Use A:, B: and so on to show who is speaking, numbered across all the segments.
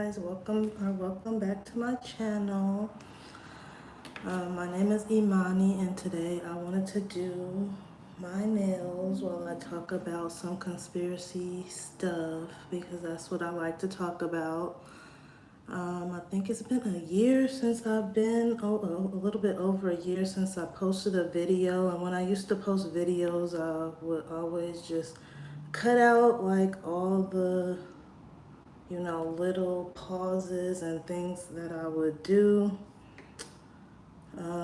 A: guys, welcome back to my channel. My name is Imani, and today I wanted to do my nails while I talk about some conspiracy stuff because that's what I like to talk about. I think it's been a year since I've been, a little bit over a year since I posted a video. And when I used to post videos, I would always just cut out like all the little pauses and things that I would do.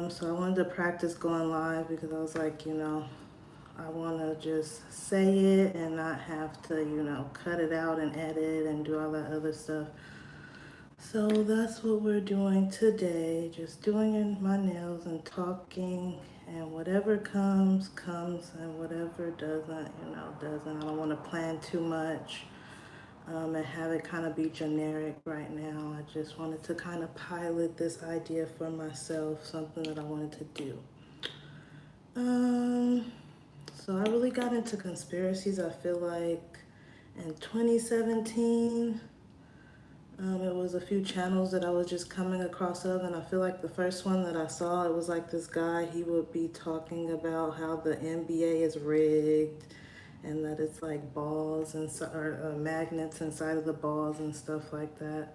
A: So I wanted to practice going live because I was like, I want to just say it and not have to, cut it out and edit and do all that other stuff. So that's what we're doing today, just doing my nails and talking, and whatever comes, and whatever doesn't, doesn't. I don't want to plan too much. And have it kind of be generic right now. I just wanted to kind of pilot this idea for myself, something that I wanted to do. So I really got into conspiracies, I feel like in 2017. It was a few channels that I was just coming across of, and I feel like the first one that I saw, it was like this guy, he would be talking about how the NBA is rigged and that it's like balls and or magnets inside of the balls and stuff like that.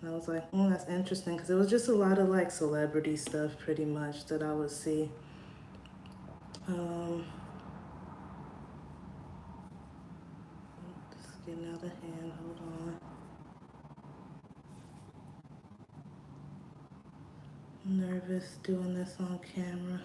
A: And I was like, that's interesting, because it was just a lot of like celebrity stuff pretty much that I would see. Just getting out of hand, hold on. I'm nervous doing this on camera.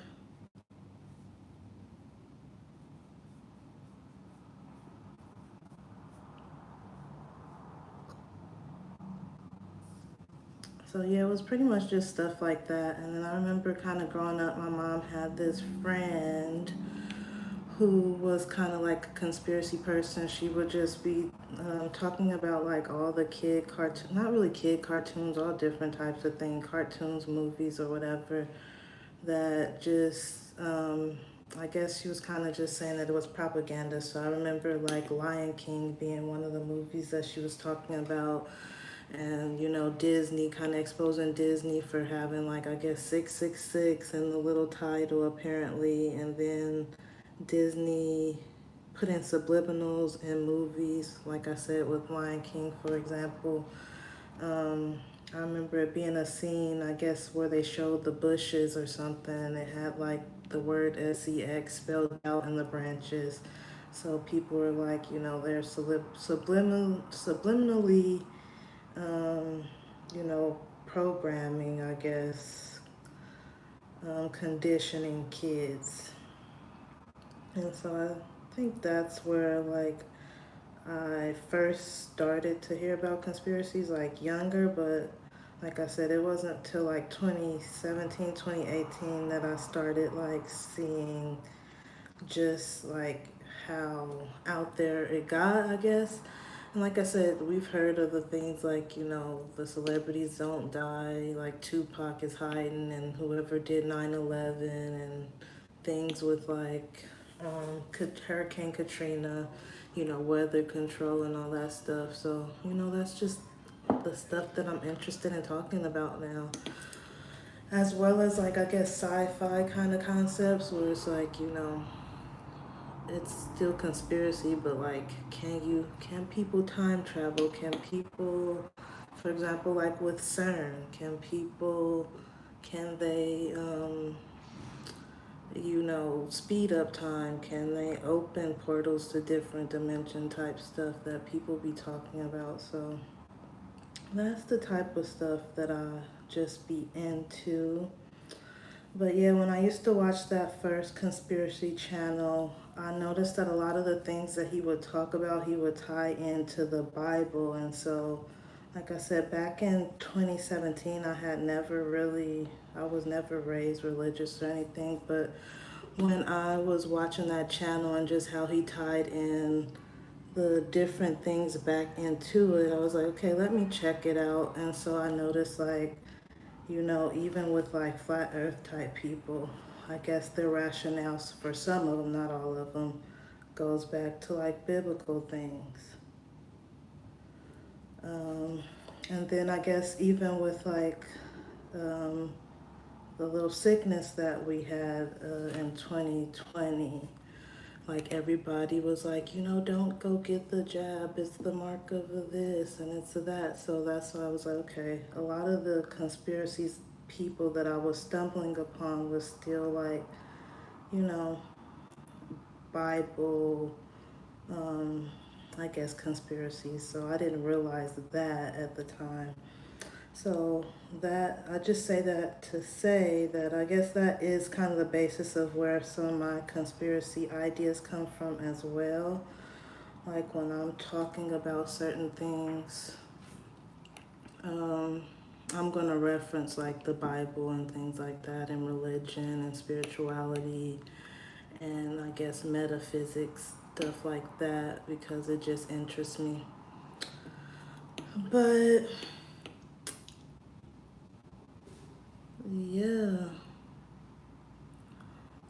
A: So yeah, it was pretty much just stuff like that. And then I remember kind of growing up, my mom had this friend who was kind of like a conspiracy person. She would just be talking about like all the kid cartoons, not really kid cartoons, all different types of things, cartoons, movies, or whatever, that just, I guess she was kind of just saying that it was propaganda. So I remember like Lion King being one of the movies that she was talking about. And Disney, kind of exposing Disney for having like, I guess, 666 in the little title apparently. And then Disney putting subliminals in movies, like I said with Lion King, for example. I remember it being a scene, I guess, where they showed the bushes or something, and it had like the word SEX spelled out in the branches. So people were like, they're subliminally, um, programming, I guess, conditioning kids. And so I think that's where like I first started to hear about conspiracies, like younger, but like I said, it wasn't till like 2017, 2018 that I started like seeing just like how out there it got, I guess. And like I said, we've heard of the things like, the celebrities don't die, like Tupac is hiding, and whoever did 9/11, and things with like Hurricane Katrina, weather control and all that stuff. So, that's just the stuff that I'm interested in talking about now. As well as like, I guess, sci-fi kind of concepts where it's like, it's still conspiracy, but like, can people time travel? Can people, for example, like with CERN, can they, speed up time? Can they open portals to different dimension type stuff that people be talking about? So that's the type of stuff that I just be into. But yeah, when I used to watch that first conspiracy channel, I noticed that a lot of the things that he would talk about, he would tie into the Bible. And so, like I said, back in 2017, I was never raised religious or anything. But when I was watching that channel and just how he tied in the different things back into it, I was like, okay, let me check it out. And so I noticed like, even with like flat earth type people, I guess their rationales for some of them, not all of them, goes back to like biblical things. And then I guess even with like um, the little sickness that we had in 2020, like everybody was like, don't go get the jab. It's the mark of this and it's of that. So that's why I was like, okay, a lot of the conspiracies people that I was stumbling upon was still like, you know, Bible, um, I guess conspiracies. So I didn't realize that at the time. So that I just say that to say that I guess that is kind of the basis of where some of my conspiracy ideas come from as well. Like when I'm talking about certain things, um, I'm gonna reference like the Bible and things like that, and religion and spirituality, and I guess metaphysics, stuff like that, because it just interests me. But yeah,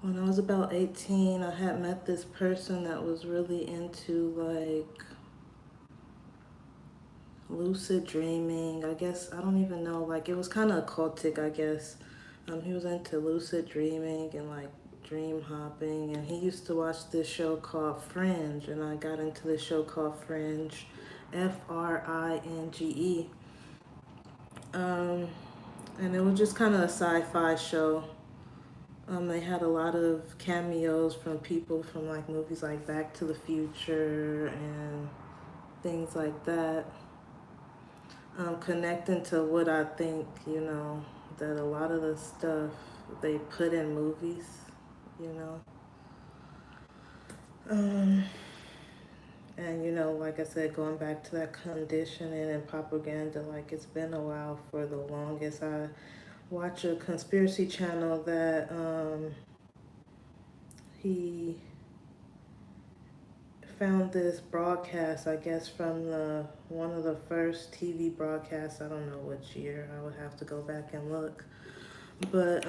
A: when I was about 18, I had met this person that was really into like lucid dreaming. I guess I don't even know. Like it was kind of occultic, I guess. He was into lucid dreaming and like dream hopping, and he used to watch this show called Fringe, and I got into this show called Fringe, Fringe. Um, and it was just kind of a sci-fi show. They had a lot of cameos from people from like movies like Back to the Future and things like that. Connecting to what I think, that a lot of the stuff they put in movies, you know. Um, and, like I said, going back to that conditioning and propaganda, like it's been a while for the longest. I watch a conspiracy channel that he found this broadcast, I guess, from the one of the first TV broadcasts. I don't know which year. I would have to go back and look. But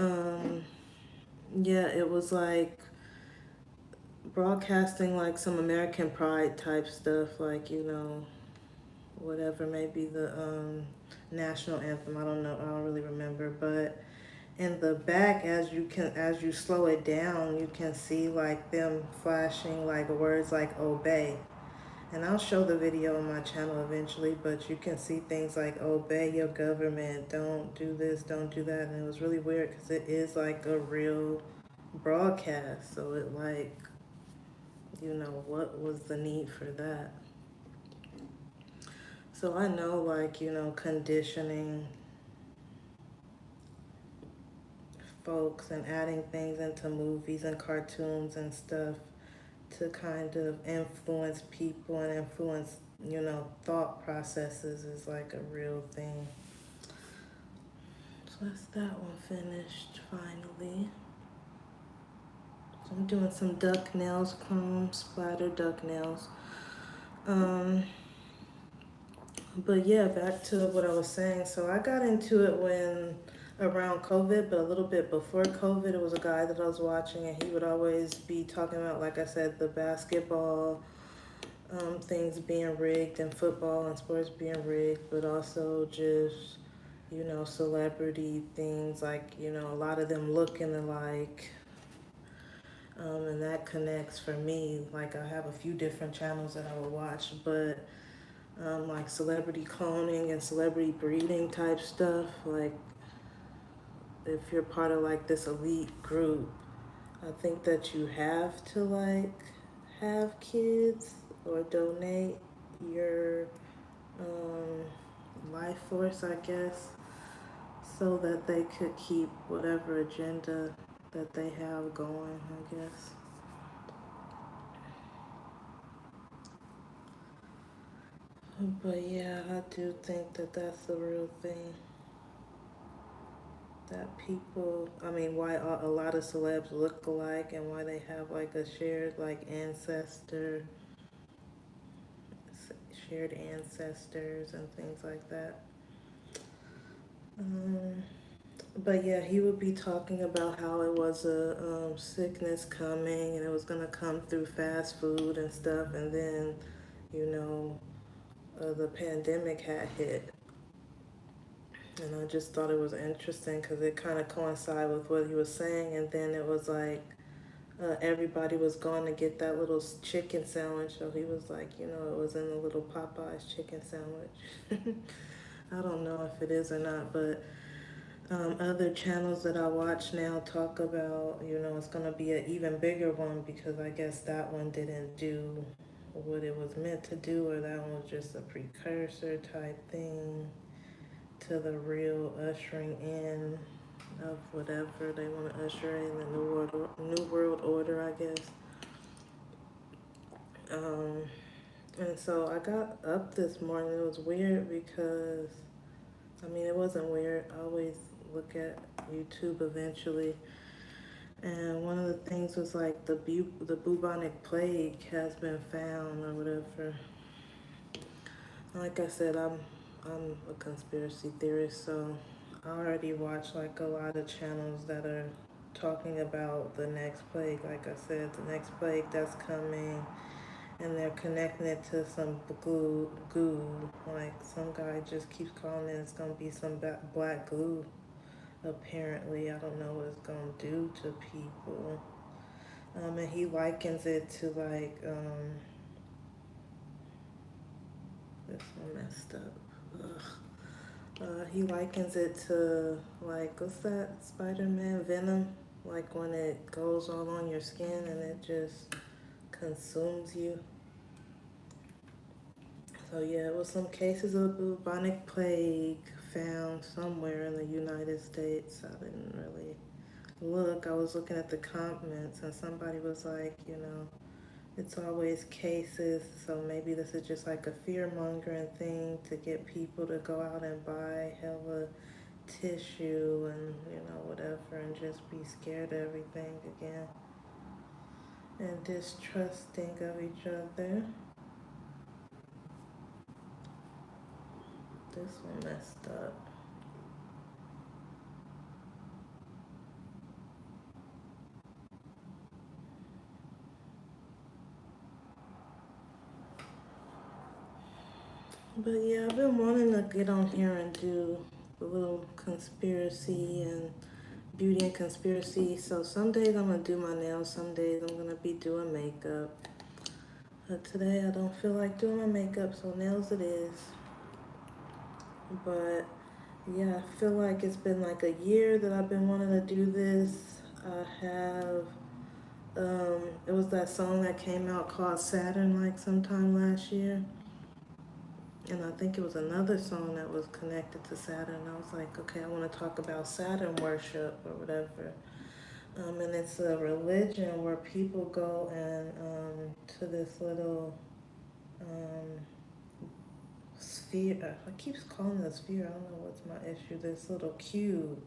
A: yeah, it was like broadcasting like some American Pride type stuff, like whatever, maybe the national anthem. I don't know. I don't really remember, but in the back, as you slow it down, you can see like them flashing like words like obey. And I'll show the video on my channel eventually, but you can see things like obey your government, don't do this, don't do that. And it was really weird because it is like a real broadcast. So it like, what was the need for that? So I know like, conditioning folks and adding things into movies and cartoons and stuff to kind of influence people and influence, thought processes is like a real thing. So that's that one finished finally. So I'm doing some duck nails, chrome splatter duck nails. Um, but yeah, back to what I was saying. So I got into it when around COVID, but a little bit before COVID, it was a guy that I was watching, and he would always be talking about, like I said, the basketball things being rigged and football and sports being rigged, but also just, celebrity things like, a lot of them looking alike. And that connects for me. Like I have a few different channels that I will watch, but like celebrity cloning and celebrity breeding type stuff. Like if you're part of like this elite group, I think that you have to like have kids or donate your um, life force, I guess, so that they could keep whatever agenda that they have going, I guess. But yeah, I do think that that's the real thing. That people, I mean, why a lot of celebs look alike and why they have like a shared ancestors and things like that. Um, but yeah, he would be talking about how it was a sickness coming and it was gonna come through fast food and stuff, and then, the pandemic had hit. And I just thought it was interesting because it kind of coincided with what he was saying. And then it was like everybody was going to get that little chicken sandwich. So he was like, it was in the little Popeye's chicken sandwich. I don't know if it is or not, but other channels that I watch now talk about, it's going to be an even bigger one because I guess that one didn't do what it was meant to do, or that one was just a precursor type thing to the real ushering in of whatever they want to usher in the new world order, I guess. Um, and so I got up this morning. It was weird because, I mean, it wasn't weird. I always look at YouTube eventually. And one of the things was like the bubonic plague has been found or whatever. Like I said, I'm a conspiracy theorist, so I already watch like a lot of channels that are talking about the next plague. Like I said, the next plague that's coming, and they're connecting it to some goo. Like some guy just keeps calling it. It's gonna be some black glue. Apparently, I don't know what it's gonna do to people. And he likens it to like this one messed up. Ugh. He likens it to like what's that Spider-Man Venom? Like when it goes all on your skin and it just consumes you. So yeah, it was some cases of bubonic plague found somewhere in the United States. I didn't really look. I was looking at the comments and somebody was like, it's always cases, so maybe this is just like a fear mongering thing to get people to go out and buy hella tissue and whatever and just be scared of everything again and distrusting of each other. This one messed up. But yeah, I've been wanting to get on here and do a little conspiracy and beauty and conspiracy. So some days I'm gonna do my nails, some days I'm gonna be doing makeup. But today I don't feel like doing my makeup, so nails it is. But yeah, I feel like it's been like a year that I've been wanting to do this. I have, it was that song that came out called Saturn like sometime last year. And I think it was another song that was connected to Saturn. I was like, okay, I want to talk about Saturn worship or whatever. And it's a religion where people go and to this little um, sphere. I keep calling it a sphere. I don't know what's my issue. This little cube.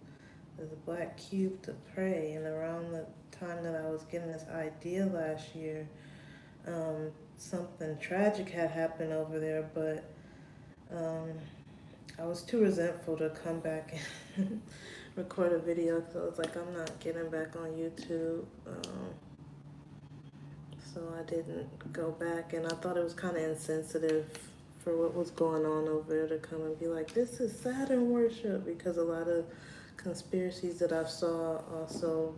A: There's a black cube to pray. And around the time that I was getting this idea last year, something tragic had happened over there, but um, I was too resentful to come back and record a video, so I was like, I'm not getting back on YouTube. So I didn't go back, and I thought it was kind of insensitive for what was going on over there to come and be like, this is Saturn worship, because a lot of conspiracies that I saw also,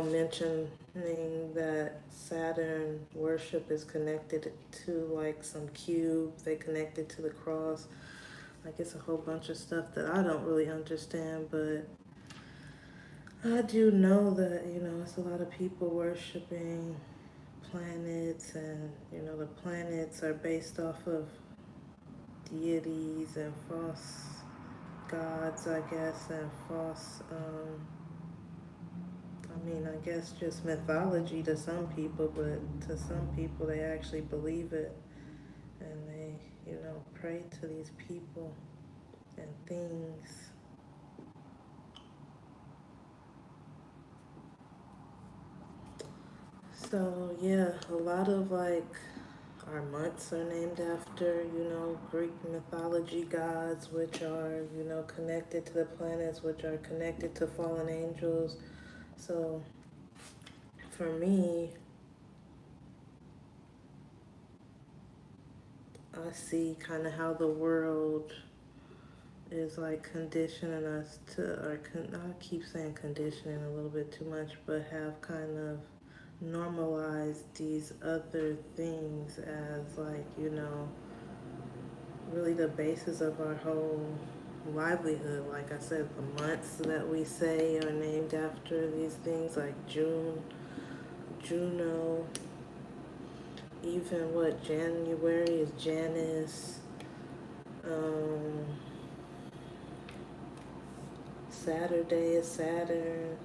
A: mentioning that Saturn worship is connected to like some cube, they connected to the cross. Like it's a whole bunch of stuff that I don't really understand, but I do know that, it's a lot of people worshiping planets, and, the planets are based off of deities and false gods, I guess, and false, I guess just mythology to some people, but to some people they actually believe it and they, pray to these people and things. So yeah, a lot of like our months are named after, Greek mythology gods, which are, connected to the planets, which are connected to fallen angels. So for me, I see kind of how the world is like conditioning us to, I keep saying conditioning a little bit too much, but have kind of normalized these other things as like, really the basis of our whole livelihood. Like I said, the months that we say are named after these things, like June, Juno, even what January is Janus, um, Saturday is Saturn.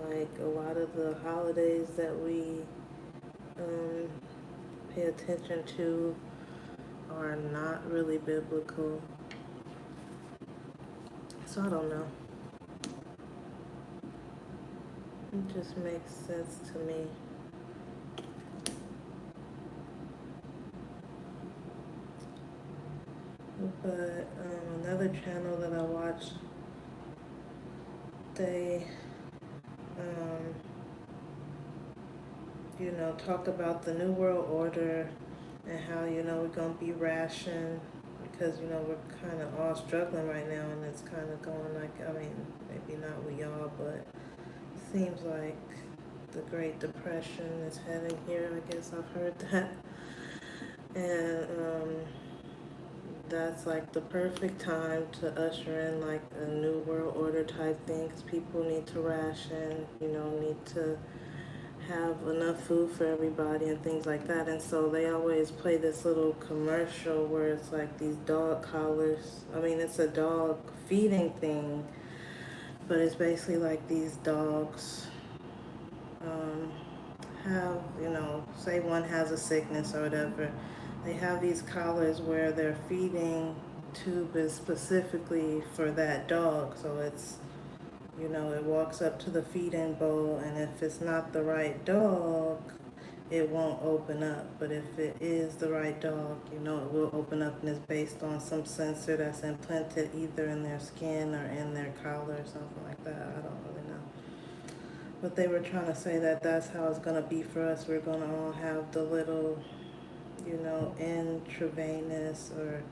A: Like a lot of the holidays that we um, pay attention to are not really biblical. So I don't know. It just makes sense to me. But another channel that I watched, they, um, talk about the New World Order and how, we're going to be rationed because, we're kind of all struggling right now and it's kind of going like, I mean, maybe not we all, but it seems like the Great Depression is heading here. I guess I've heard that. And that's like the perfect time to usher in like a new world order type thing because people need to ration, need to have enough food for everybody and things like that. And so they always play this little commercial where it's like these dog collars. I mean, it's a dog feeding thing, but it's basically like these dogs um, have, say one has a sickness or whatever. They have these collars where their feeding tube is specifically for that dog. So it's, it walks up to the feeding bowl, and if it's not the right dog, it won't open up. But if it is the right dog, it will open up, and it's based on some sensor that's implanted either in their skin or in their collar or something like that. I don't really know. But they were trying to say that that's how it's going to be for us. We're going to all have the little, intravenous or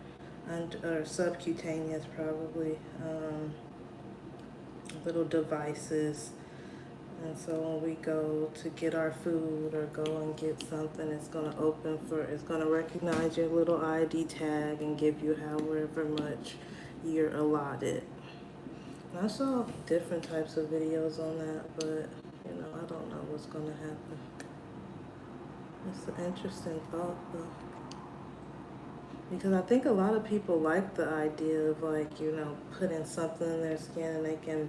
A: subcutaneous probably, little devices. And so when we go to get our food or go and get something, it's going to recognize your little ID tag and give you however much you're allotted. I saw different types of videos on that, but, I don't know what's going to happen. It's an interesting thought, though. Because I think a lot of people like the idea of, like, putting something in their skin and they can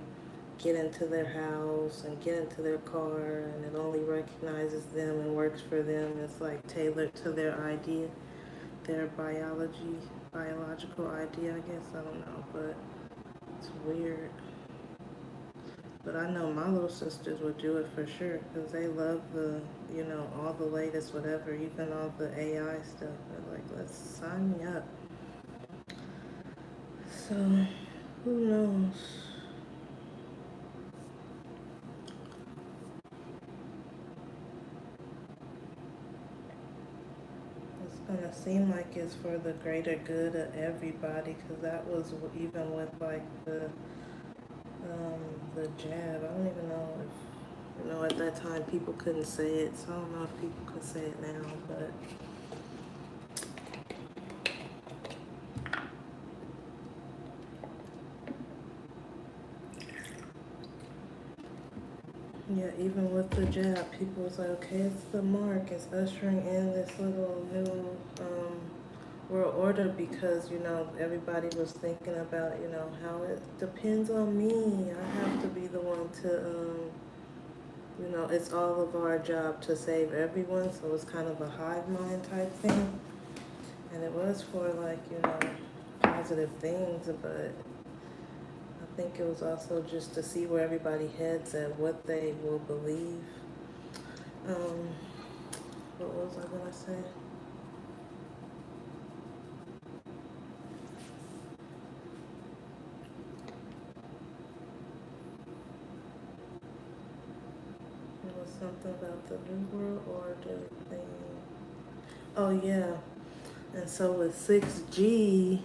A: get into their house and get into their car and it only recognizes them and works for them. It's like tailored to their idea, their biological idea, I guess. I don't know, but it's weird. But I know my little sisters would do it for sure because they love all the latest whatever, even all the AI stuff. They're like, let's sign me up. So, who knows? It's gonna seem like it's for the greater good of everybody because that was even with like the jab. I don't even know if, at that time people couldn't say it, so I don't know if people could say it now, but yeah, even with the jab, people was like, okay, it's the mark, it's ushering in this little new world order because, everybody was thinking about, how it depends on me. I have to be the one to, it's all of our job to save everyone, so it's kind of a hive mind type thing. And it was for like, positive things, but I think it was also just to see where everybody heads at, what they will believe. Um, what was I gonna say? It was something about the New World Order thing. Oh yeah. And so with 6G,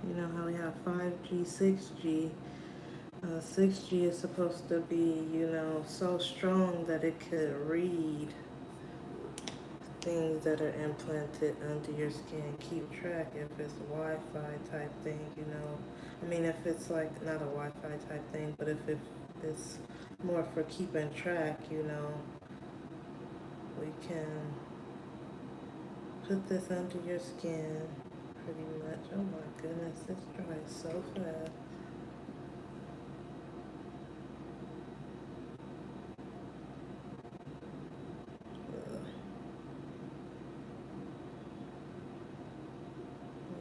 A: you know how we have 5G, 6G. 6G is supposed to be, so strong that it could read things that are implanted under your skin, keep track if it's Wi-Fi type thing, I mean, if it's like not a Wi-Fi type thing, but if it's more for keeping track, we can put this under your skin pretty much. Oh my goodness, this dries so fast.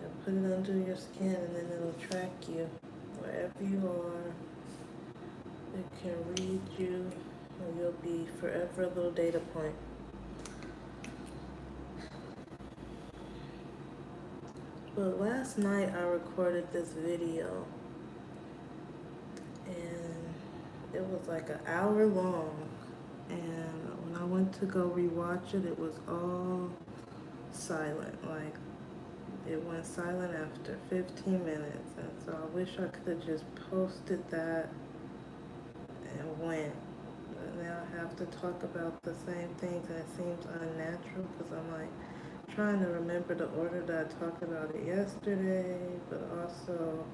A: Yeah, put it under your skin and then it'll track you wherever you are. It can read you, and you'll be forever a little data point. But last night I recorded this video, and it was like an hour long. And when I went to go rewatch it, it was all silent. Like, it went silent after 15 minutes. And so I wish I could have just posted that and went. But now I have to talk about the same things, and it seems unnatural because I'm like trying to remember the order that I talked about it yesterday, but also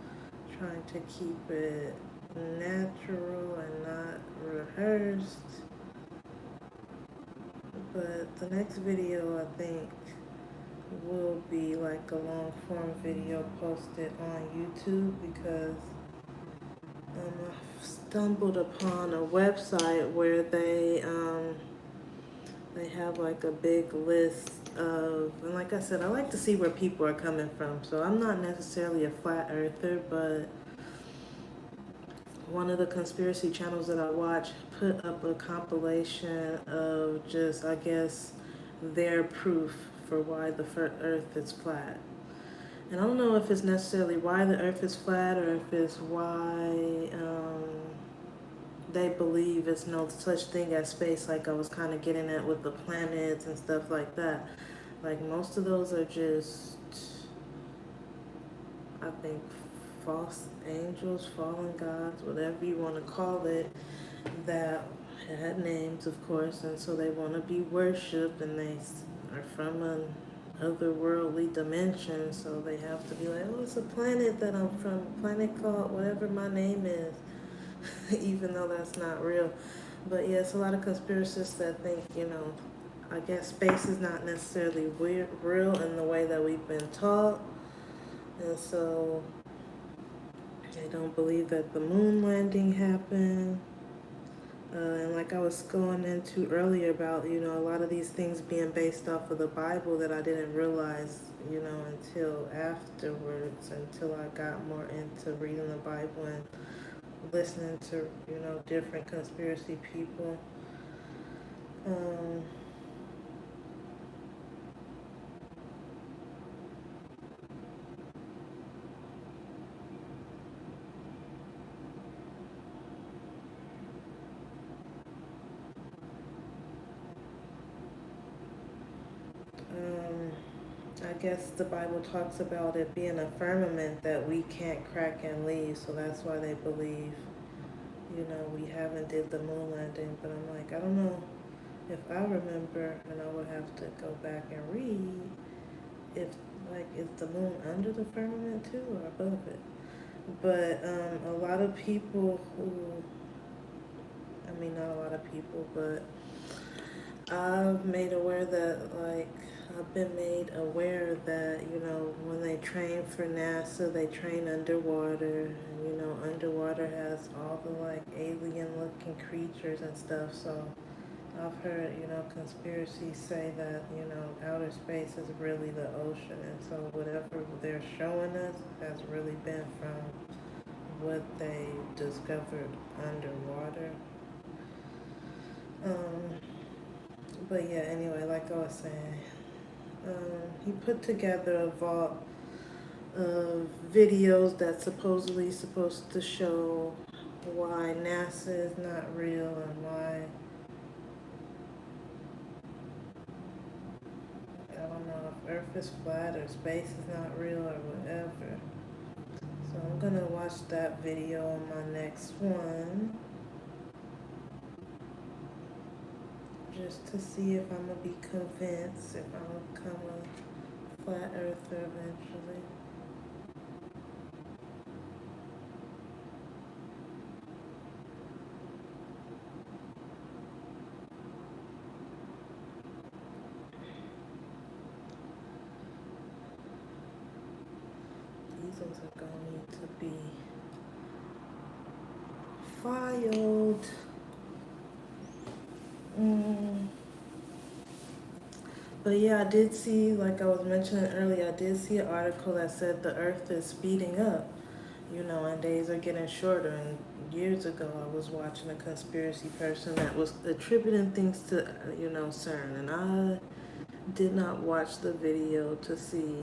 A: trying to keep it natural and not rehearsed. But the next video, I think, will be like a long form video posted on YouTube because I stumbled upon a website where they have like a big list of, and like I said, I like to see where people are coming from. So I'm not necessarily a flat earther, but one of the conspiracy channels that I watch put up a compilation of just, I guess, their proof for why the earth is flat. And I don't know if it's necessarily why the earth is flat or if it's why they believe it's no such thing as space, like I was kind of getting at with the planets and stuff like that. Like, most of those are just, I think, false angels, fallen gods, whatever you want to call it, that had names, of course, and so they want to be worshipped, and they are from an otherworldly dimension, so they have to be like, oh, it's a planet that I'm from, a planet called whatever my name is, even though that's not real. But yeah, it's a lot of conspiracists that think, I guess space is not necessarily real in the way that we've been taught, and so they don't believe that the moon landing happened. And like I was going into earlier about, a lot of these things being based off of the Bible that I didn't realize, until afterwards, until I got more into reading the Bible and listening to, different conspiracy people. I guess the Bible talks about it being a firmament that we can't crack and leave, so that's why they believe, we haven't did the moon landing. But I'm like, I don't know if I remember, and I would have to go back and read, if, like, is the moon under the firmament too or above it? But a lot of people who, I mean, not a lot of people, but I've made aware that, like, I've been made aware that, when they train for NASA, they train underwater. And, underwater has all the, like, alien-looking creatures and stuff. So I've heard, conspiracies say that, outer space is really the ocean. And so whatever they're showing us has really been from what they discovered underwater. But yeah, anyway, like I was saying, he put together a vault of videos that's supposedly supposed to show why NASA is not real and why, I don't don't know if Earth is flat or space is not real or whatever. So I'm gonna watch that video on my next one, just to see if I'm gonna be convinced if I'm gonna become a flat earther eventually. These ones are gonna need to be filed. But yeah, I did see, like I was mentioning earlier, I did see an article that said the earth is speeding up, and days are getting shorter. And years ago, I was watching a conspiracy person that was attributing things to, CERN. And I did not watch the video to see,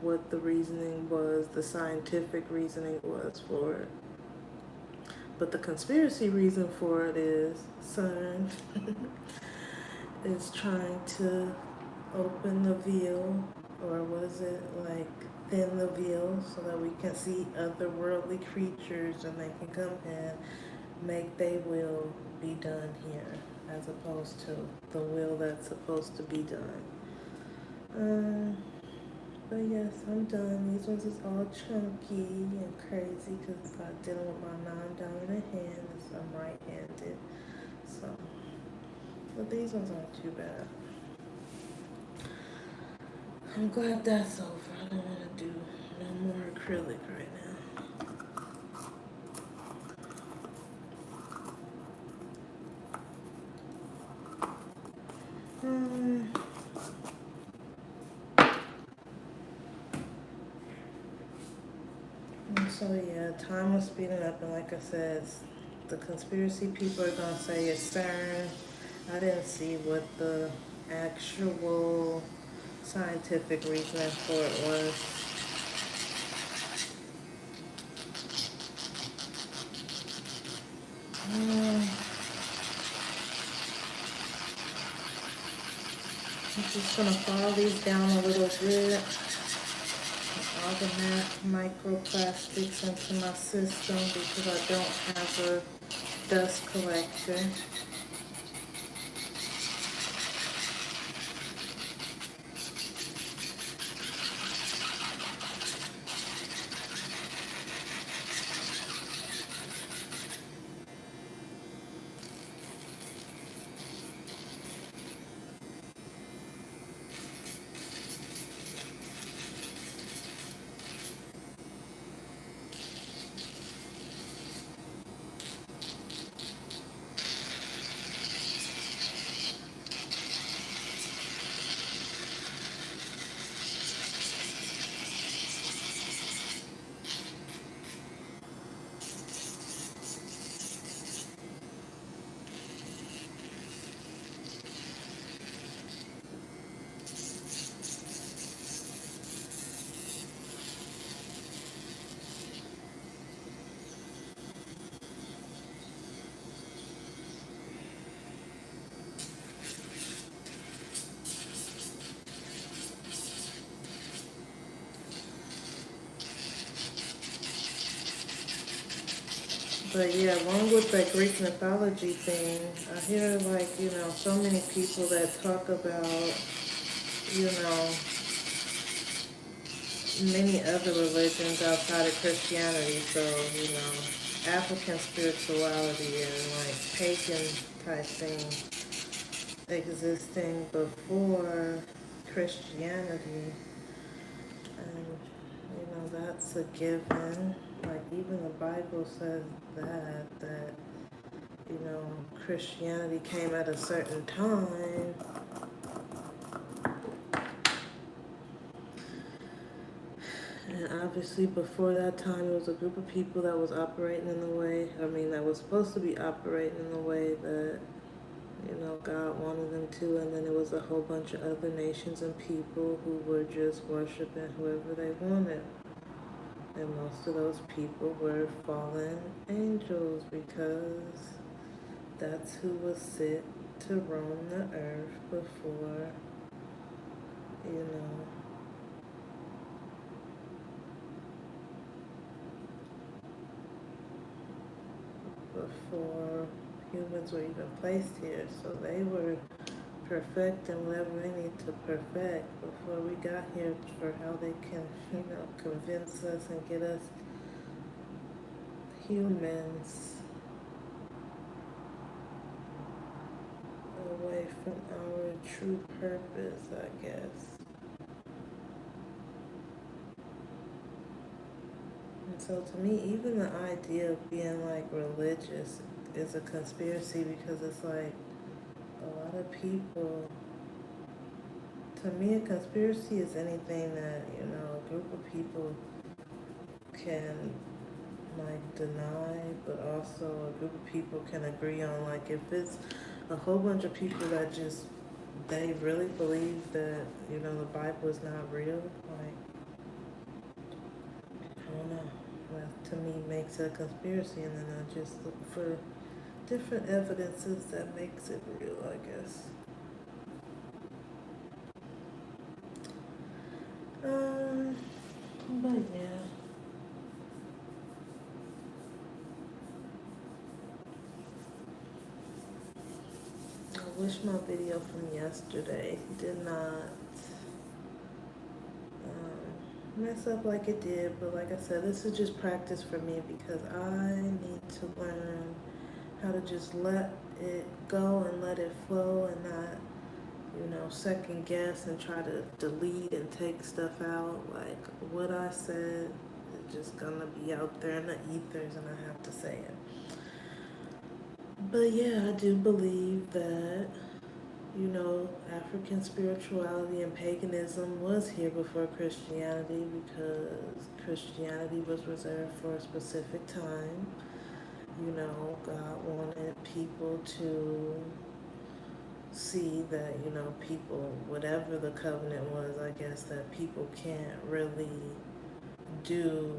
A: what the reasoning was, the scientific reasoning was for it. But the conspiracy reason for it is CERN is trying to open the veil, or what is it, like thin the veil so that we can see otherworldly creatures and they can come and make their will be done here as opposed to the will that's supposed to be done. But yes, I'm done. These ones is all chunky and crazy because I'm dealing with my non-dominant hand. I'm right-handed. So, but these ones aren't too bad. I'm glad that's over. I don't want to do no more acrylic right now. And so yeah, time was speeding up, and like I said, the conspiracy people are gonna say it's CERN. I didn't see what the actual scientific reasoning for it was. I'm just gonna file these down a little bit. All the microplastics into my system because I don't have a dust collector. But yeah, along with that Greek mythology thing, I hear so many people that talk about, you know, many other religions outside of Christianity. So, African spirituality and like pagan type things existing before Christianity. And, that's a given. Like even the Bible says that Christianity came at a certain time. And obviously before that time, it was a group of people that was operating in the way, that was supposed to be operating in the way that, God wanted them to. And then it was a whole bunch of other nations and people who were just worshiping whoever they wanted. And most of those people were fallen angels because that's who was sent to roam the earth before, you know, before humans were even placed here. So they were perfecting whatever they need to perfect before we got here for how they can, convince us and get us humans away from our true purpose, I guess. And so to me, even the idea of being like religious is a conspiracy because it's like a lot of people, to me, a conspiracy is anything that, a group of people can like deny, but also a group of people can agree on. Like if it's a whole bunch of people that just, they really believe that, the Bible is not real, like, I don't know. That to me makes it a conspiracy, and then I just look for different evidences that makes it real, I guess. But yeah. I wish my video from yesterday did not mess up like it did, but like I said, this is just practice for me because I need to learn how to just let it go and let it flow and not, second guess and try to delete and take stuff out. Like what I said is just gonna be out there in the ethers and I have to say it. But yeah, I do believe that, African spirituality and paganism was here before Christianity because Christianity was reserved for a specific time. God wanted people to see that, people, whatever the covenant was, I guess, that people can't really do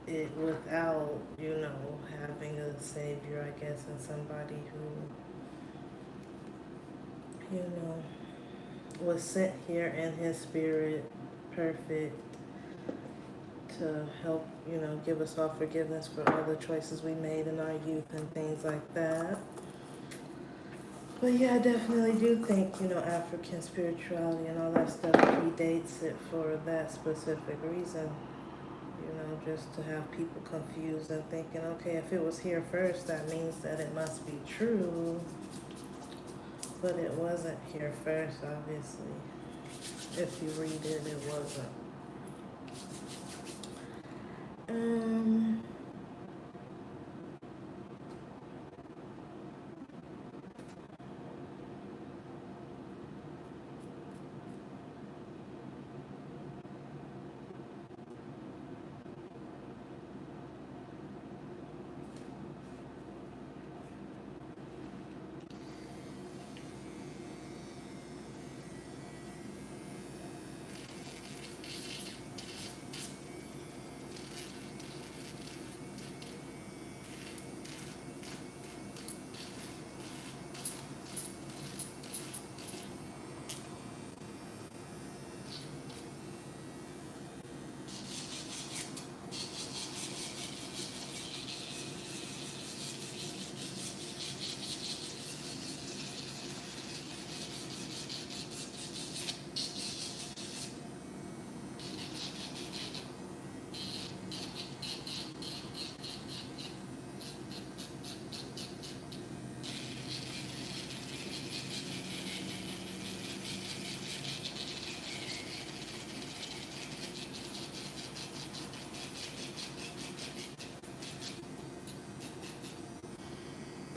A: it without, having a savior, I guess, and somebody who, was sent here in his spirit, perfect, to help, give us all forgiveness for all the choices we made in our youth and things like that. But yeah, I definitely do think, African spirituality and all that stuff predates it for that specific reason. Just to have people confused and thinking, okay, if it was here first, that means that it must be true. But it wasn't here first, obviously. If you read it, it wasn't.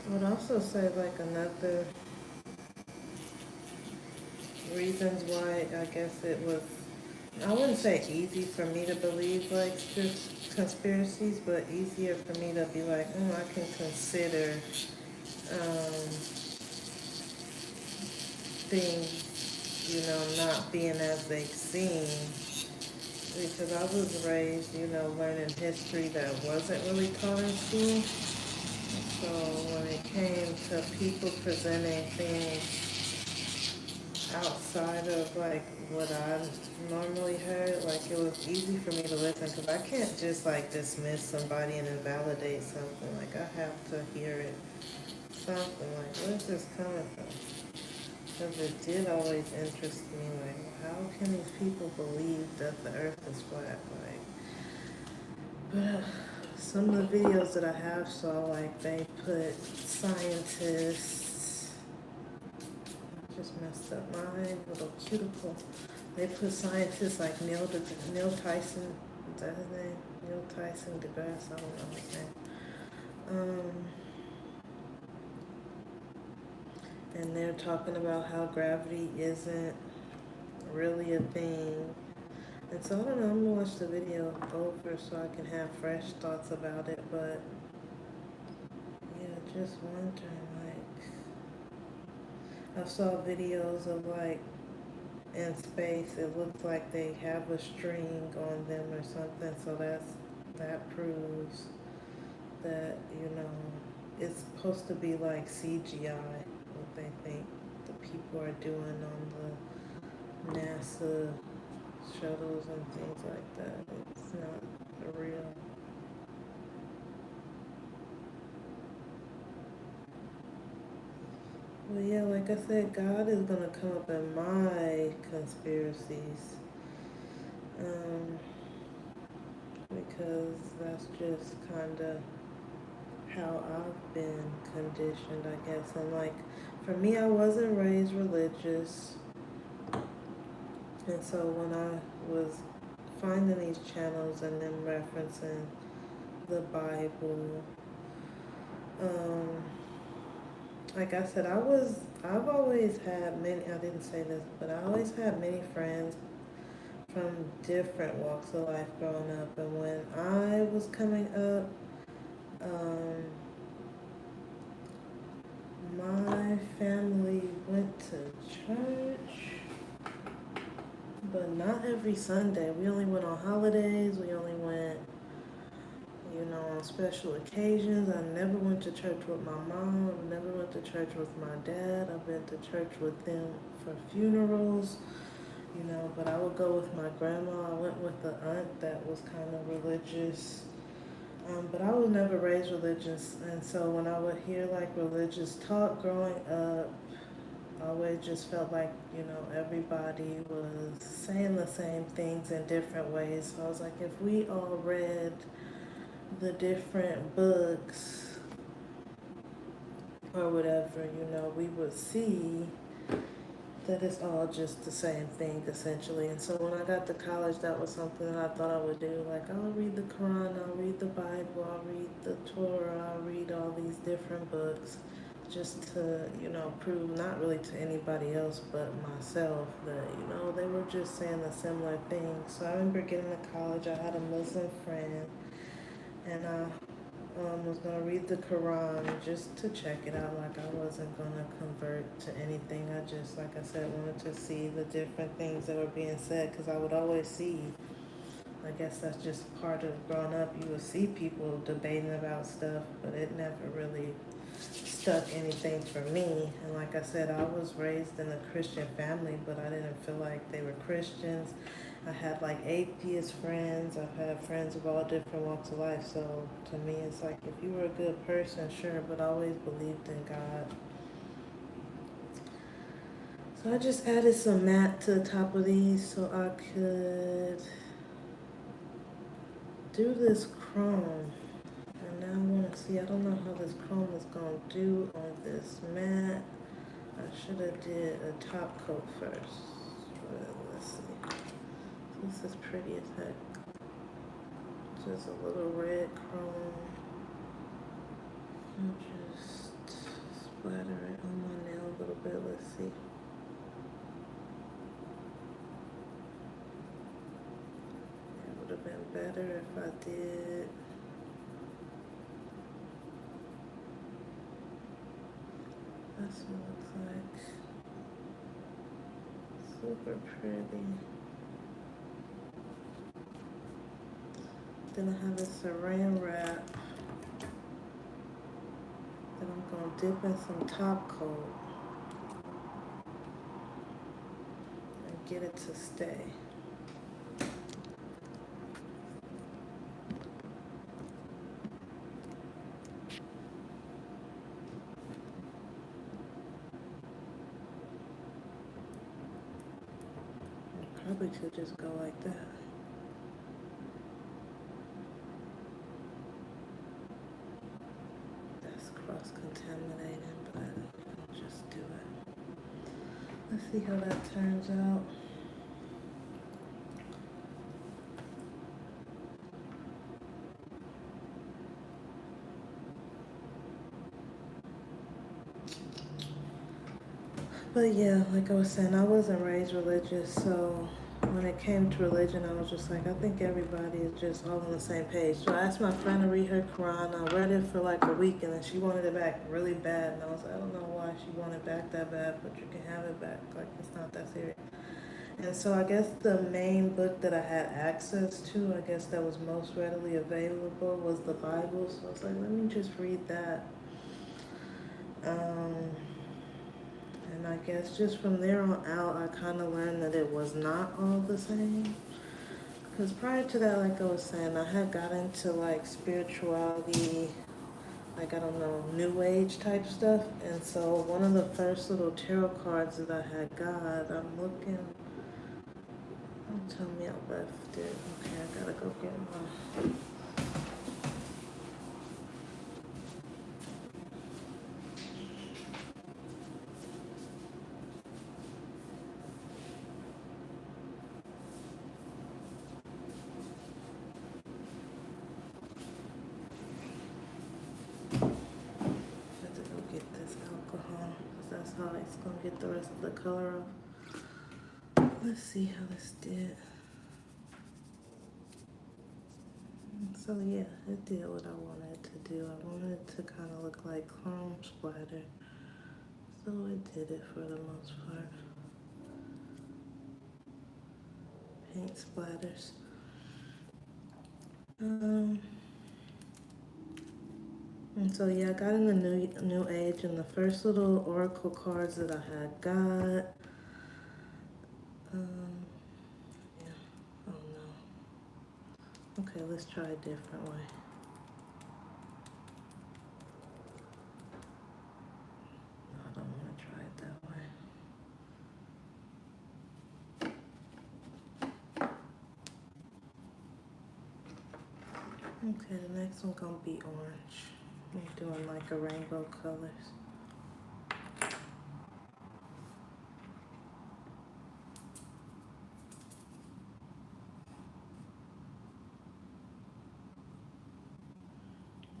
A: I would also say like another reasons why I guess it was, I wouldn't say easy for me to believe like conspiracies, but easier for me to be like, I can consider things, not being as they seem. Because I was raised, learning history that wasn't really taught in school. So when it came to people presenting things outside of like what I normally heard. Like it was easy for me to listen because I can't just like dismiss somebody and invalidate something. Like I have to hear it. Something like, where's this coming from? Because it did always interest me. Like, how can these people believe that the Earth is flat? Like, but some of the videos that I have saw, like they put scientists. I just messed up my little cuticle. They put scientists like Neil Tyson. Is that his name? Neil Tyson deGrasse. I don't know his name. And they're talking about how gravity isn't really a thing. And so I don't know, I'm gonna watch the video over so I can have fresh thoughts about it, but yeah, just wondering, like, I saw videos of like in space, it looks like they have a string on them or something, so that proves that, you know, it's supposed to be like CGI, what they think the people are doing on the NASA shuttles and things like that. It's not real. Well, yeah, like I said, God is gonna come up in my conspiracies, um, because that's just kind of how I've been conditioned, I guess. And like, for me, I wasn't raised religious, and so when I was finding these channels and then referencing the Bible, um, like I said, I've always had many, I didn't say this, but I always had many friends from different walks of life growing up. And when I was coming up, um, my family went to church, but not every Sunday. We only went on holidays. We only went, you know, on special occasions. I never went to church with my mom. I never went to church with my dad. I've been to church with them for funerals, you know, but I would go with my grandma. I went with the aunt that was kind of religious. But I was never raised religious, and so when I would hear like religious talk growing up, I always just felt like, you know, everybody was saying the same things in different ways. So I was like, if we all read the different books or whatever, you know, we would see that it's all just the same thing essentially. And so when I got to college, that was something that I thought I would do. Like, I'll read the Quran, I'll read the Bible, I'll read the Torah, I'll read all these different books just to, you know, prove not really to anybody else but myself that, you know, they were just saying a similar thing. So I remember getting to college, I had a Muslim friend, and I was gonna read the Quran just to check it out. Like, I wasn't gonna convert to anything. I just, like I said, wanted to see the different things that were being said, because I would always see, I guess that's just part of growing up, you would see people debating about stuff, but it never really stuck anything for me. And like I said, I was raised in a Christian family, but I didn't feel like they were Christians. I had like atheist friends. I've had friends of all different walks of life. So to me, it's like, if you were a good person, sure, but I always believed in God. So I just added some matte to the top of these so I could do this chrome. And now I want to see, I don't know how this chrome is going to do on this matte. I should have did a top coat first. But let's see. This is pretty as heck. Just a little red chrome. I'll just splatter it on my nail a little bit. Let's see. It would have been better if I did. That's what it looks like. Super pretty. Then I have a saran wrap that I'm going to dip in some top coat. get it to stay. Probably should just go like that. That's cross-contaminating, but I'll just do it. Let's see how that turns out. But yeah, like I was saying, I wasn't raised religious, so when it came to religion, I was just like, I think everybody is just all on the same page. So I asked my friend to read her Quran. I read it for like a week, and then she wanted it back really bad. And I was like, I don't know why she wanted it back that bad, but you can have it back. Like, it's not that serious. And so I guess the main book that I had access to, I guess that was most readily available, was the Bible. So I was like, let me just read that. And I guess just from there on out, I kind of learned that it was not all the same. Because prior to that, like I was saying, I had got into like spirituality, like I don't know, new age type stuff. And so one of the first little tarot cards that I had got, I'm looking, don't tell me I left it. Okay, I gotta go get my. Have to go get this alcohol, because that's how it's gonna get the rest of the color off. Let's see how this did. So yeah, it did what I wanted it to do. I wanted it to kind of look like chrome splatter. So it did it for the most part. Paint splatters. And so yeah, I got in the new age, and the first little oracle cards that I had got. Yeah. Oh no. Okay, let's try a different way. No, I don't want to try it that way. Okay, the next one gonna be orange. I'm doing like a rainbow colors.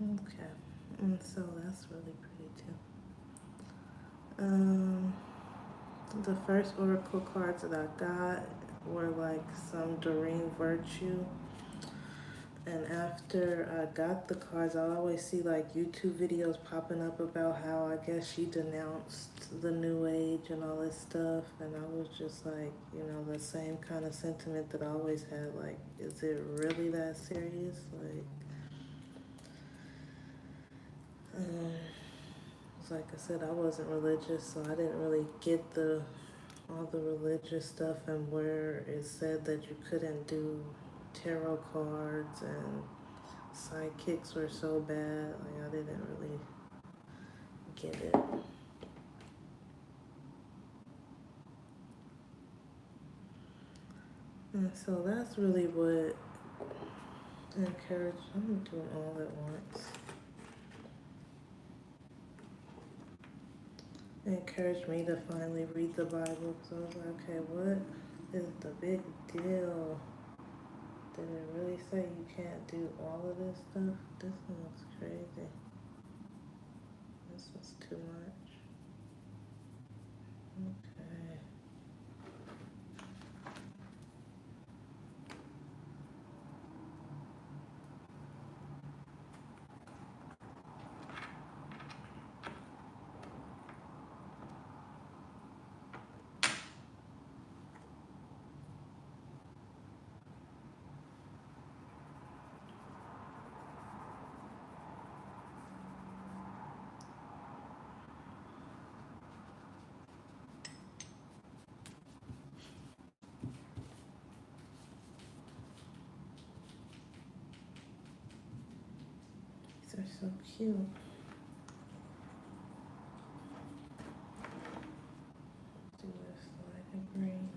A: Okay, and so that's really pretty too. The first oracle cards that I got were like some Doreen Virtue. And after I got the cards, I always see like YouTube videos popping up about how I guess she denounced the new age and all this stuff. And I was just like, you know, the same kind of sentiment that I always had. Like, is it really that serious? Like I said, I wasn't religious, so I didn't really get all the religious stuff and where it said that you couldn't do tarot cards and sidekicks were so bad. Like I didn't really get it. And so that's really what encouraged. I'm doing all at once. It encouraged me to finally read the Bible. So I was like, okay, what is the big deal? Did it really say you can't do all of this stuff? This one looks crazy. This was too much. Okay. They're so cute. Do this light and green.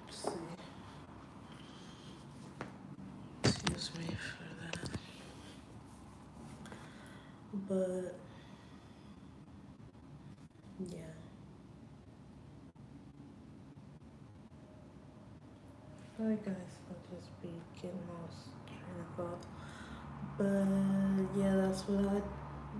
A: Let's see. Excuse me for that. But yeah. Sorry guys, I'll just be getting lost train of thought. But yeah, that's what I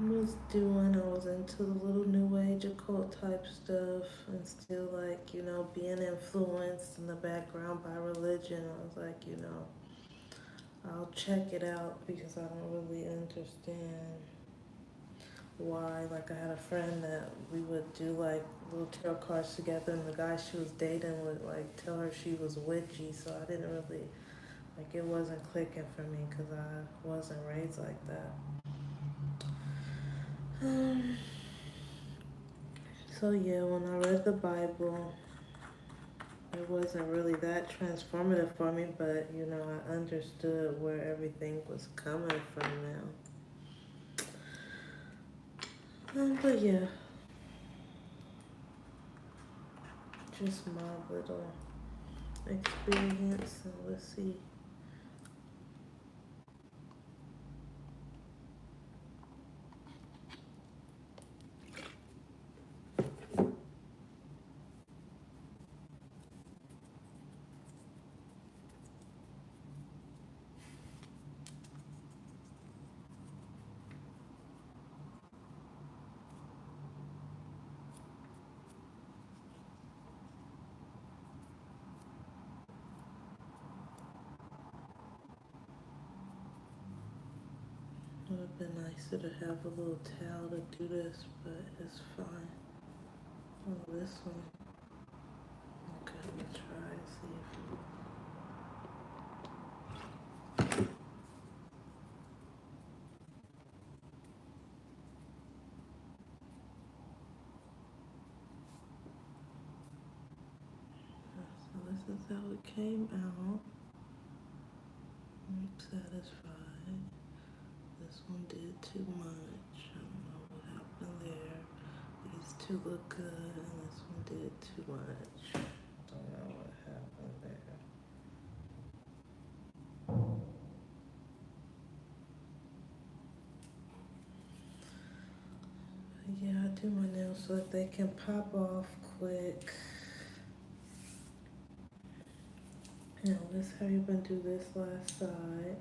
A: was doing. I was into the little new age occult type stuff and still like, being influenced in the background by religion. I was like, I'll check it out because I don't really understand why. Like I had a friend that we would do like little tarot cards together and the guy she was dating would like tell her she was witchy, so I didn't really like it wasn't clicking for me because I wasn't raised like that. So yeah, when I read the Bible, it wasn't really that transformative for me, but I understood where everything was coming from now. But yeah, just my little experience, and let's see. It would have been nicer to have a little towel to do this, but it's fine. Oh, this one. Okay, let me try and see if. So this is how it came out. I'm satisfied. This one did too much. I don't know what happened there. These two look good, and this one did too much. Don't know what happened there. But yeah, I do my nails so that they can pop off quick. Now let's hurry up and do this last side.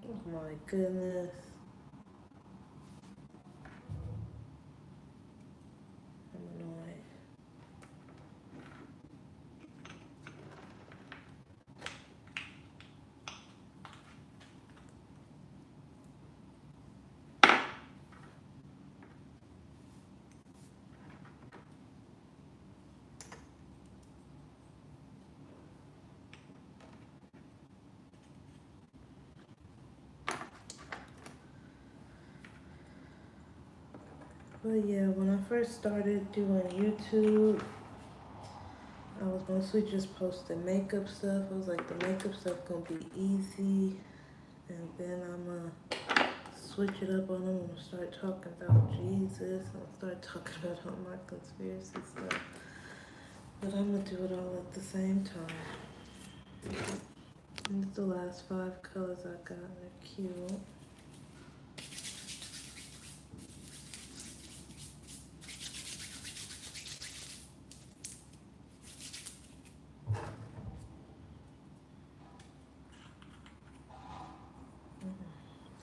A: Oh my goodness. I'm annoyed. But yeah, when I first started doing YouTube, I was mostly just posting makeup stuff. I was like, the makeup stuff gonna be easy, and then I'm gonna switch it up on them and start talking about Jesus. I'll start talking about all my conspiracy stuff. But I'm gonna do it all at the same time. And the last 5 colors I got. They're cute.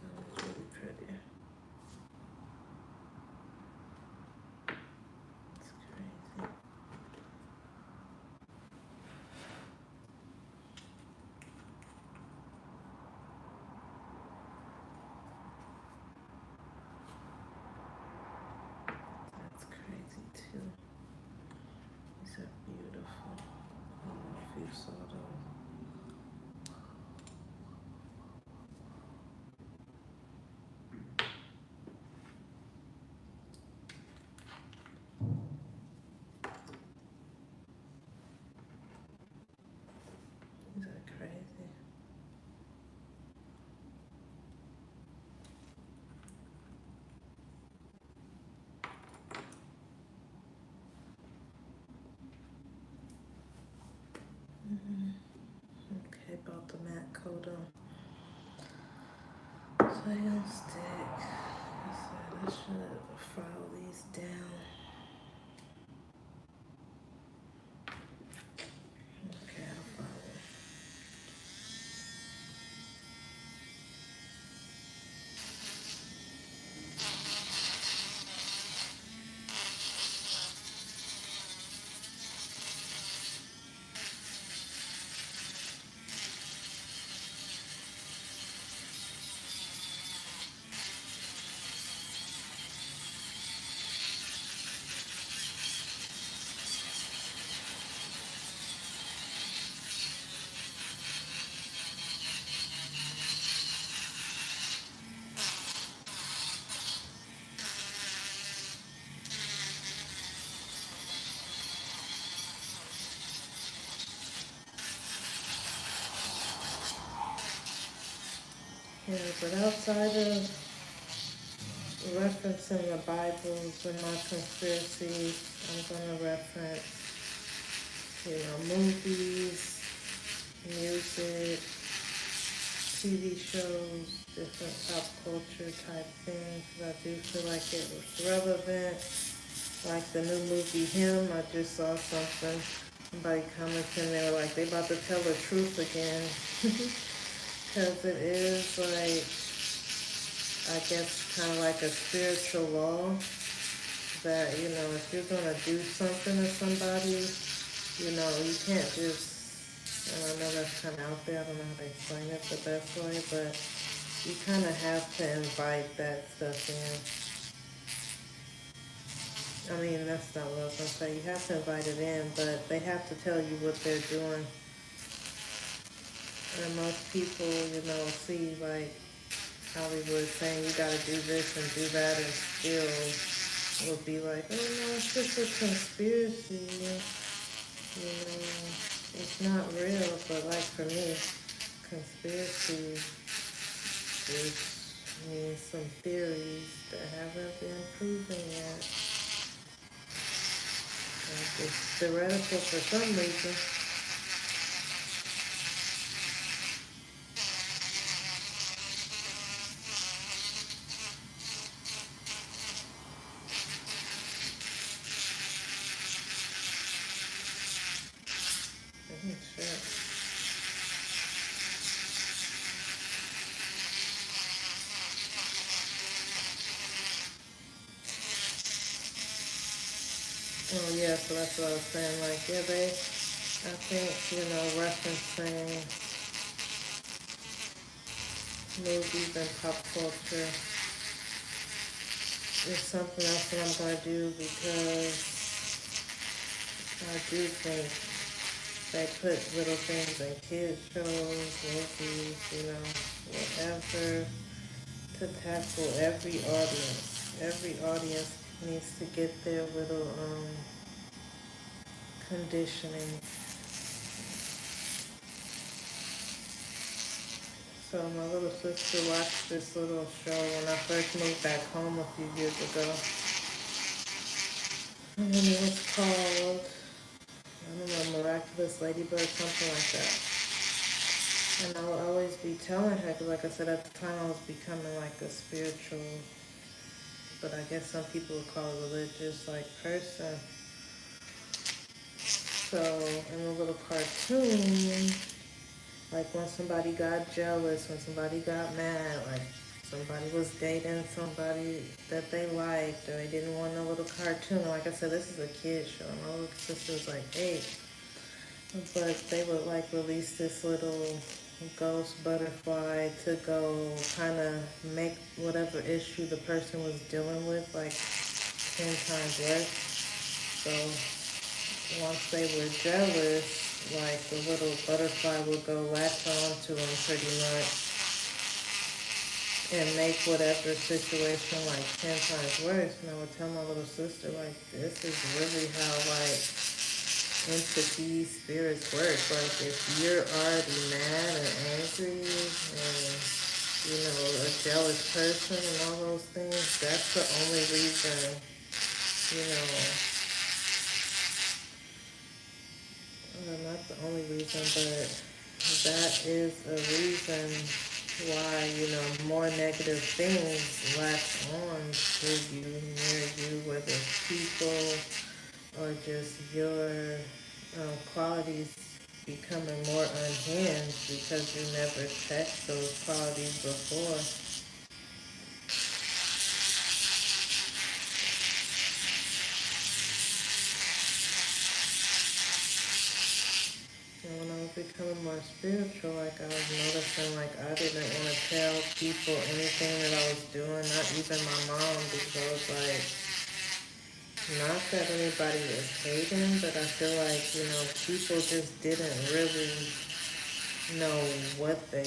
A: That was really pretty. It's crazy. That's crazy too. These are beautiful. I don't know if you saw those. These are crazy. Okay, about the matte coat on. So I don't stick. I said I should file these down. Okay, I'll file it. Yeah, but outside of referencing the Bibles and my conspiracies, I'm gonna reference, movies, music, TV shows, different pop culture type things. I do feel like it was relevant. Like the new movie Him, I just saw something. Somebody commenting, they were like, they about to tell the truth again. Because it is like, I guess, kind of like a spiritual law that, if you're going to do something to somebody, you can't just, and I know that's kind of out there, I don't know how to explain it the best way, but you kind of have to invite that stuff in. I mean, that's not what I was going to say. You have to invite it in, but they have to tell you what they're doing. And most people, see like Hollywood saying you gotta do this and do that, and still will be like, oh no, it's just a conspiracy. It's not real. But like for me, conspiracy just means some theories that haven't been proven yet. Like it's theoretical for some reason. Sure. Oh yeah, so that's what I was saying. Like, yeah, I think, referencing movies and pop culture is something else that I'm going to do, because I do think they put little things in kids shows, movies, whatever, to tackle every audience. Every audience needs to get their little conditioning. So my little sister watched this little show when I first moved back home a few years ago. And it was called, I don't miraculous ladybug, something like that. And I will always be telling her, because like I said, at the time I was becoming like a spiritual, but I guess some people would call it religious, like person. So in the little cartoon, like when somebody got jealous, when somebody got mad, like somebody was dating somebody that they liked, or they didn't want a little cartoon. Like I said, this is a kid show. My little sister was like 8. But they would like release this little ghost butterfly to go kind of make whatever issue the person was dealing with like 10 times worse. So once they were jealous, like the little butterfly would go latch on to them pretty much and make whatever situation like 10 times worse. And I would tell my little sister, like, this is really how like entities, spirits work. Like if you're already mad and angry and a jealous person and all those things, that's the only reason, you know, not the only reason, but that is a reason why, more negative things latch on to you, near you, whether it's people or just your qualities becoming more unhinged because you never checked those qualities before. And when I was becoming more spiritual, like I was noticing, like I didn't want to tell people anything that I was doing, not even my mom, because I was like, not that anybody was hating, but I feel like, people just didn't really know what they,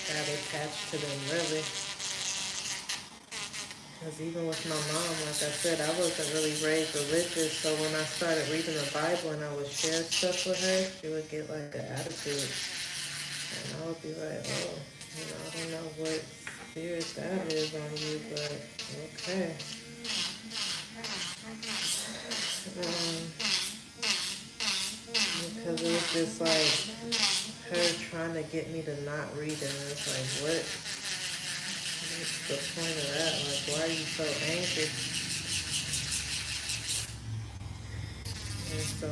A: had attached to them, really. Because even with my mom, like I said, I wasn't really raised religious, so when I started reading the Bible and I would share stuff with her, she would get like an attitude. And I would be like, oh, I don't know what spirit that is on you, but okay. Because it was just like her trying to get me to not read it, and it's like, what's the point of that? Like, why are you so angry? And so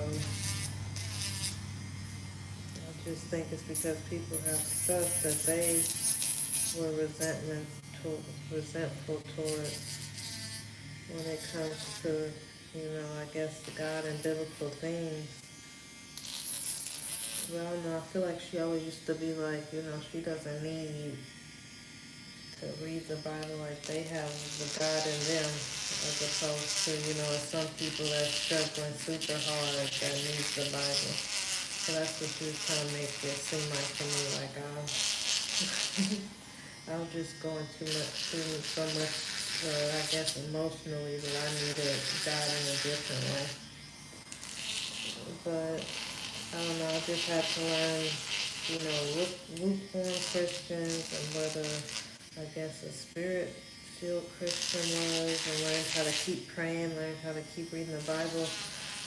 A: I just think it's because people have stuff that they were resentful towards when it comes to, I guess God and biblical things. Well, no, I feel like she always used to be like, she doesn't need to read the Bible, like they have the God in them, as opposed to, some people that's struggling super hard that needs the Bible. So that's what she was trying to make it seem like to me, like I'm just going through so much, I guess emotionally, that I needed God in a different way. But I don't know, I just had to learn, lukewarm Christians and whether, I guess, a spirit-filled Christian was, and learn how to keep praying, learn how to keep reading the Bible.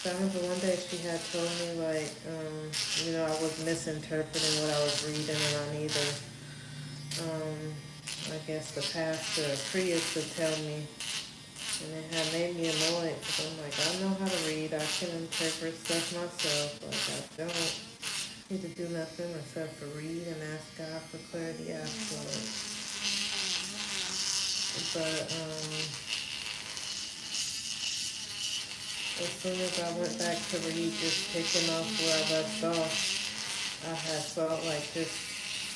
A: So I remember one day she had told me, like, I was misinterpreting what I was reading, and I needed, I guess, the pastor Acrylic to tell me. And it had made me annoyed because I'm like, I know how to read. I can interpret stuff myself. Like, I don't need to do nothing except for read and ask God for clarity afterwards. But as soon as I went back to read, just picking off where I left off, I had felt like just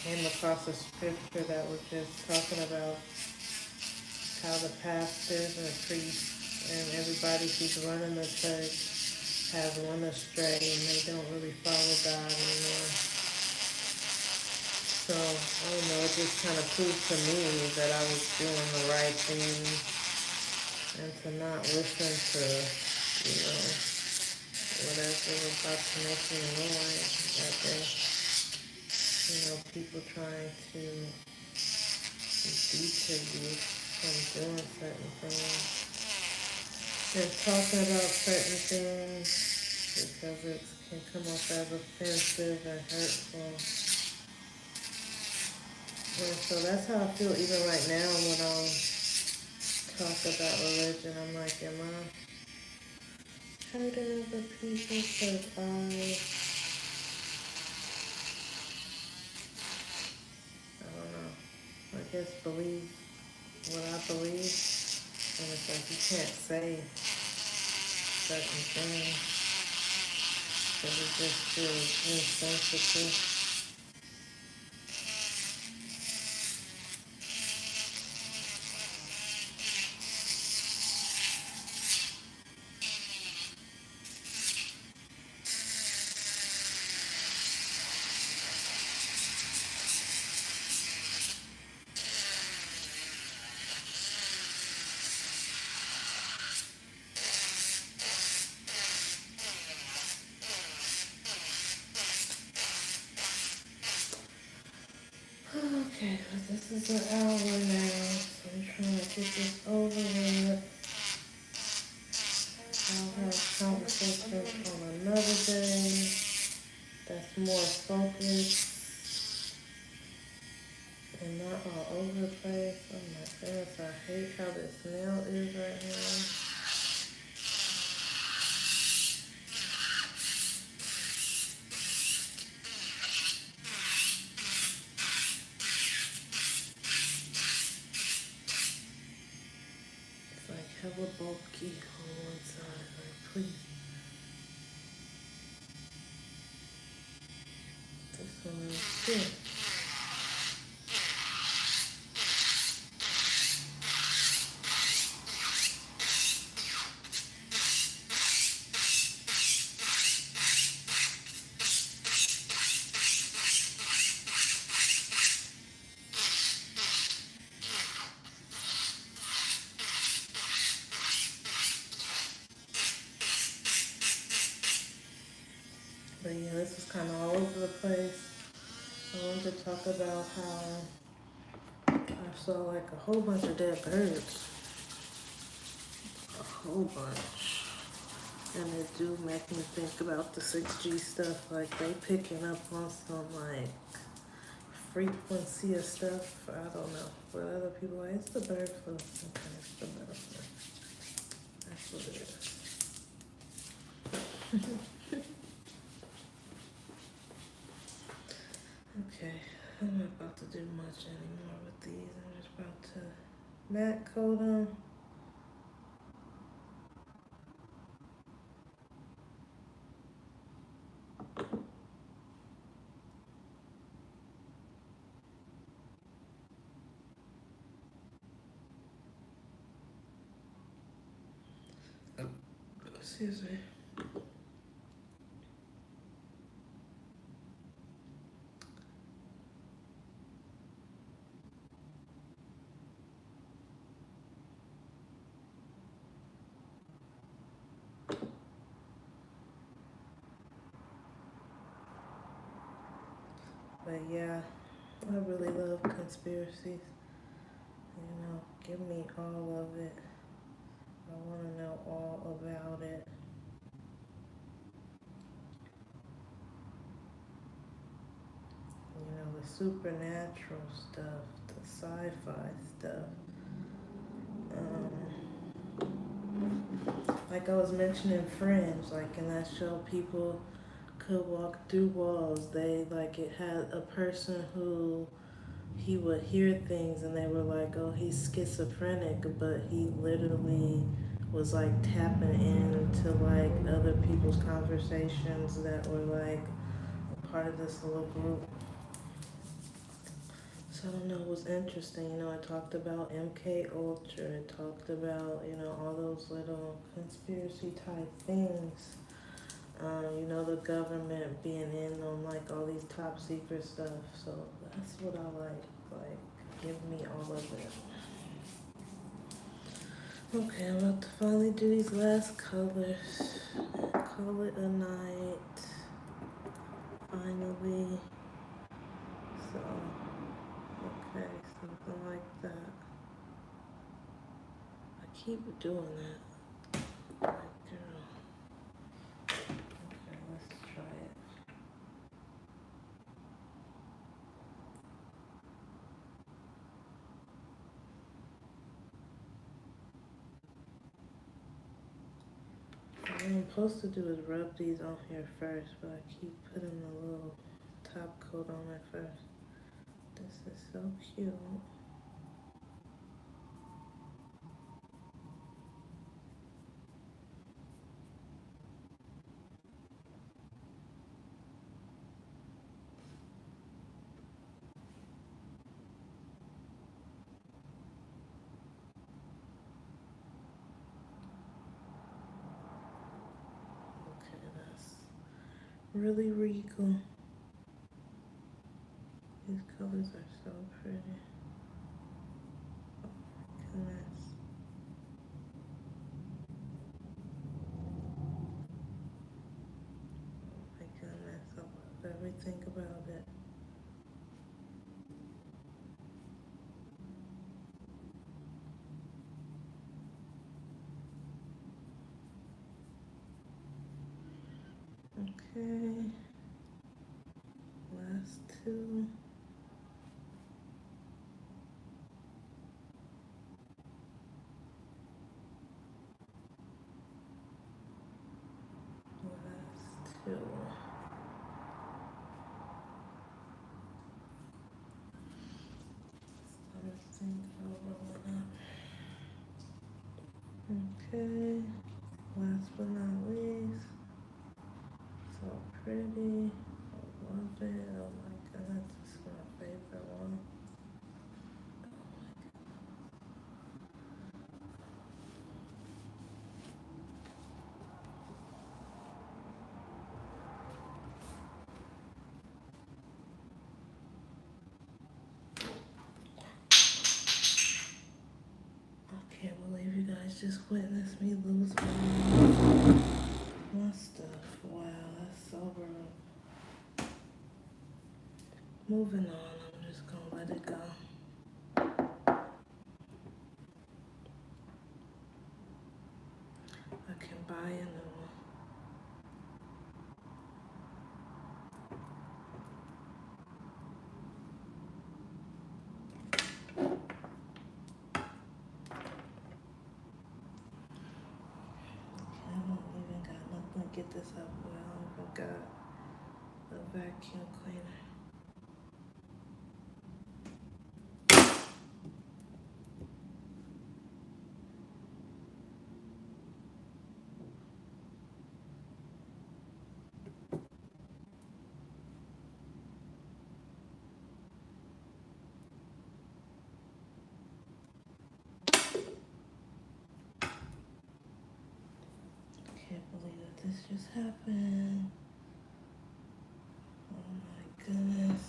A: came across a scripture that was just talking about how the pastors and the priests and everybody who's running the church has won astray and they don't really follow God anymore. So, I don't know, it just kind of proved to me that I was doing the right thing and to not listen to, whatever was about to make me annoyed that day. People trying to deter you from doing certain things and talking about certain things because it can come off as offensive and hurtful. And so that's how I feel even right now when I talk about religion. I'm like, am I hurting other people because I don't know, I guess believe what I believe? And it's like you can't say certain things because it just feels insensitive. Okay, but this is an hour now, so I'm trying to get this over with. I'll have conversations on another day that's more focused and not all over the place. Oh my goodness, I hate how this nail is right now. It's like hella bulky on one side. Like, please. This one is good. But yeah, this is kind of all over the place. I wanted to talk about how I saw like a whole bunch of dead birds. A whole bunch. And it do make me think about the 6G stuff. Like they picking up on some like frequency of stuff. I don't know. But other people like, it's the bird flu. Okay, it's the bird flu. That's what it is. Okay, I'm not about to do much anymore with these. I'm just about to matte coat them. Excuse me. But yeah, I really love conspiracies. You know, give me all of it. I want to know all about it. You know, the supernatural stuff, the sci-fi stuff. Like I was mentioning Fringe, like in that show, people could walk through walls. They like it had a person who he would hear things and they were like, oh, he's schizophrenic, but he literally was like tapping into like other people's conversations that were like a part of this little group. So I don't know, it was interesting. You know, I talked about MK Ultra, I talked about, you know, all those little conspiracy type things. You know, the government being in on like all these top secret stuff. So that's what I like. Like, give me all of it. Okay, I'm about to finally do these last colors and call it a night. Finally. So, okay, something like that. I keep doing that. Like, girl. What I'm supposed to do is rub these on here first, but I keep putting the little top coat on it first. This is so cute. Okay, that's really regal. These colors are so pretty. Oh my goodness. Oh my goodness. I love everything about it. Okay. Last two. Last two. Everything rolling up. Okay. Last but not least. So pretty. I love it. Oh my goodness. This is my favorite one. I can't believe you guys just witnessed me lose my stuff. Wow, that's so rude. Moving on, I'm just gonna let it go. I can buy a new one. Okay, I don't even got nothing to get this up with. I don't even got a vacuum cleaner. Can't believe that this just happened. Oh my goodness.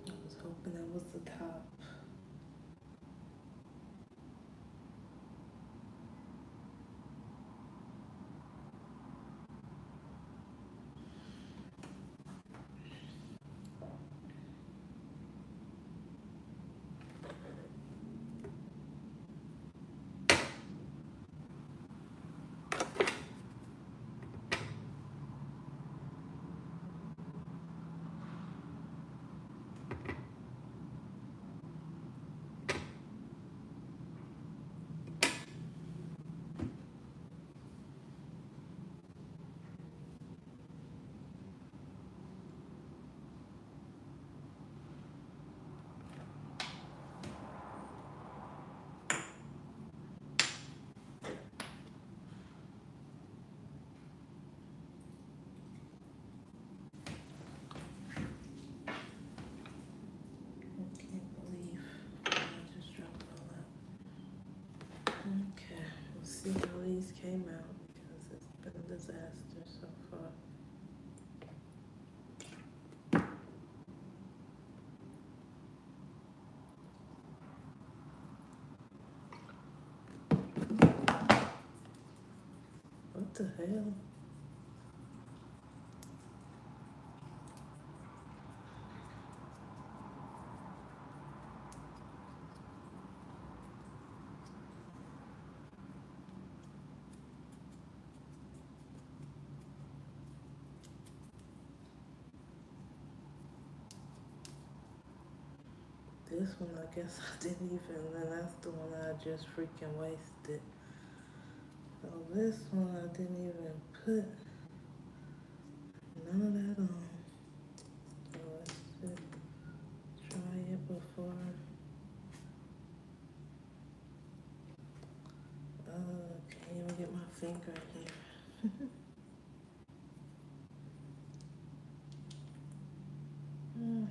A: I was hoping that was the top. I can't believe I just dropped all that. Okay, we'll see how these came out because it's been a disaster so far. What the hell? this one I guess I didn't even, and that's the one I just freaking wasted. So this one I didn't even put none of that on. So let's just try it before. Can't even get my finger in here. Hmm.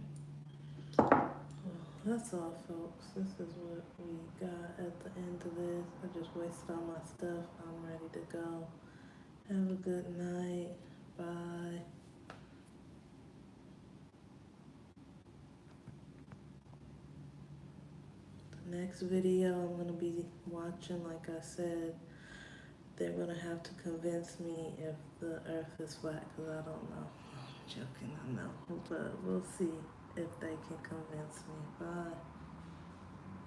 A: Well, that's all, folks. This is what we got at the end of this. I just wasted all my stuff. I'm ready to go. Have a good night. Bye. The next video I'm going to be watching, like I said, they're going to have to convince me if the earth is flat, because I don't know. I'm joking, I know. But we'll see if they can convince me. Bye.